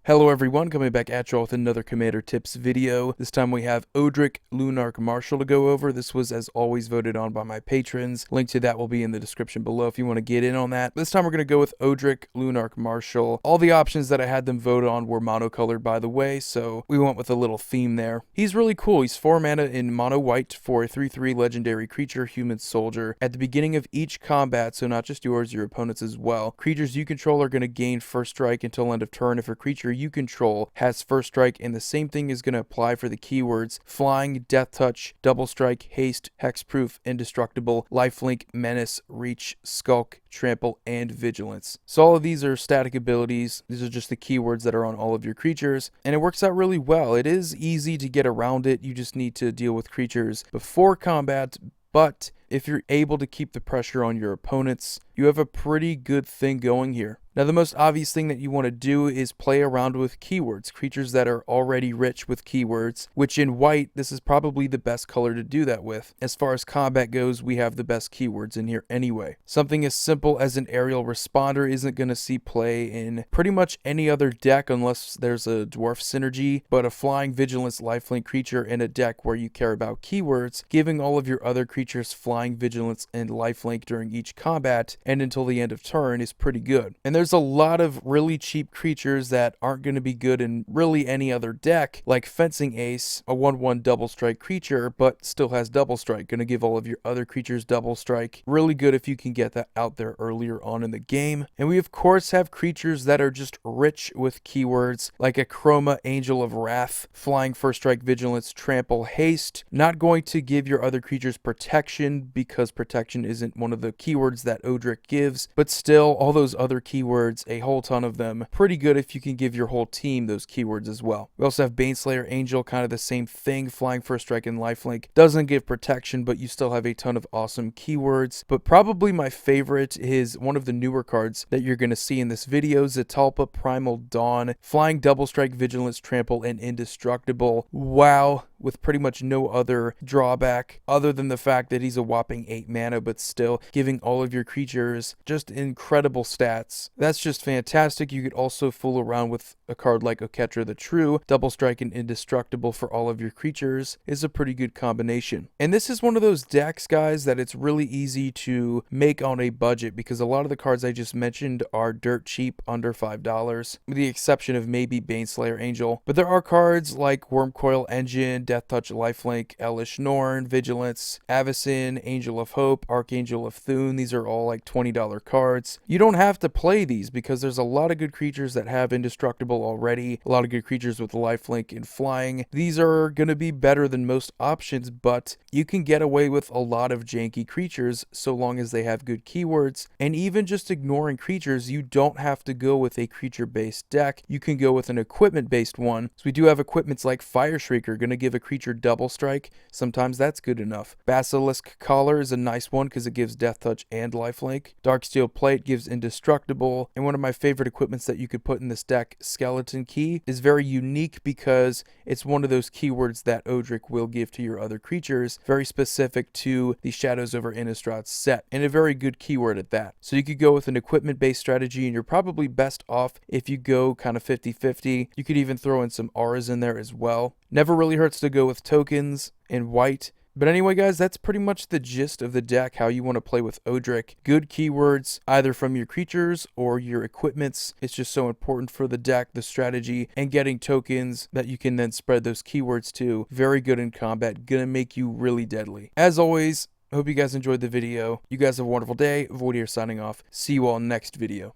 Hello everyone, coming back at you all with another Commander Tips video. This time we have Odric, Lunarch, Marshal to go over. This was, as always, voted on by my patrons. Link to that will be in the description below if you want to get in on that. This time we're going to go with Odric, Lunarch, Marshal. All the options that I had them vote on were monocolored, by the way, so we went with a little theme there. He's really cool. He's 4 mana in mono white for a 3/3 legendary creature, human soldier. At the beginning of each combat, so not just yours, your opponent's as well, creatures you control are going to gain first strike until end of turn if a creature you control has first strike, and the same thing is going to apply for the keywords flying, death touch, double strike, haste, hexproof, indestructible, lifelink, menace, reach, skulk, trample, and vigilance. So all of these are static abilities. These are just the keywords that are on all of your creatures, and it works out really well. It is easy to get around it. You just need to deal with creatures before combat, but if you're able to keep the pressure on your opponents, you have a pretty good thing going here. Now, the most obvious thing that you want to do is play around with keywords, creatures that are already rich with keywords, which in white, this is probably the best color to do that with. As far as combat goes, we have the best keywords in here anyway. Something as simple as an aerial responder isn't going to see play in pretty much any other deck unless there's a dwarf synergy, but a flying vigilance lifelink creature in a deck where you care about keywords, giving all of your other creatures flying vigilance and lifelink during each combat and until the end of turn is pretty good. And there's a lot of really cheap creatures that aren't going to be good in really any other deck, like Fencing Ace, a 1/1 double strike creature, but still has double strike, going to give all of your other creatures double strike. Really good if you can get that out there earlier on in the game. And we of course have creatures that are just rich with keywords, like Akroma, Angel of Wrathe, flying, first strike, vigilance, trample, haste. Not going to give your other creatures protection because protection isn't one of the keywords that Odric gives, but still all those other keywords, a whole ton of them, pretty good if you can give your whole team those keywords as well. We also have Baneslayer Angel, kind of the same thing, flying, first strike, and lifelink. Doesn't give protection, but you still have a ton of awesome keywords. But probably my favorite is one of the newer cards that you're going to see in this video, Zetalpa, Primal Dawn, flying, double strike, vigilance, trample, and indestructible. Wow, with pretty much no other drawback other than the fact that he's a whopping 8 mana, but still giving all of your creatures just incredible stats. That's just fantastic. You could also fool around with a card like Oketra the True. Double strike and indestructible for all of your creatures is a pretty good combination. And this is one of those decks, guys, that it's really easy to make on a budget because a lot of the cards I just mentioned are dirt cheap, under $5, with the exception of maybe Baneslayer Angel. But there are cards like Wurmcoil Engine, Death Touch Lifelink, Elish Norn, Vigilance, Avacyn, Angel of Hope, Archangel of Thune. These are all like $20 cards. You don't have to play these because there's a lot of good creatures that have indestructible already, a lot of good creatures with lifelink and flying. These are going to be better than most options, but you can get away with a lot of janky creatures so long as they have good keywords. And even just ignoring creatures, you don't have to go with a creature-based deck. You can go with an equipment-based one. So we do have equipments like Fire Shrieker, going to give a creature double strike. Sometimes that's good enough. Basilisk Collar is a nice one because it gives death touch and lifelink. Darksteel Plate gives indestructible. And one of my favorite equipments that you could put in this deck, Skeleton Key, is very unique because it's one of those keywords that Odric will give to your other creatures, very specific to the Shadows over Innistrad set, and a very good keyword at that. So you could go with an equipment-based strategy, and you're probably best off if you go kind of 50-50. You could even throw in some auras in there as well. Never really hurts to go with tokens in white. But anyway, guys, that's pretty much the gist of the deck, how you want to play with Odric. Good keywords, either from your creatures or your equipments. It's just so important for the deck, the strategy, and getting tokens that you can then spread those keywords to. Very good in combat, gonna make you really deadly. As always, I hope you guys enjoyed the video. You guys have a wonderful day. Void here signing off. See you all next video.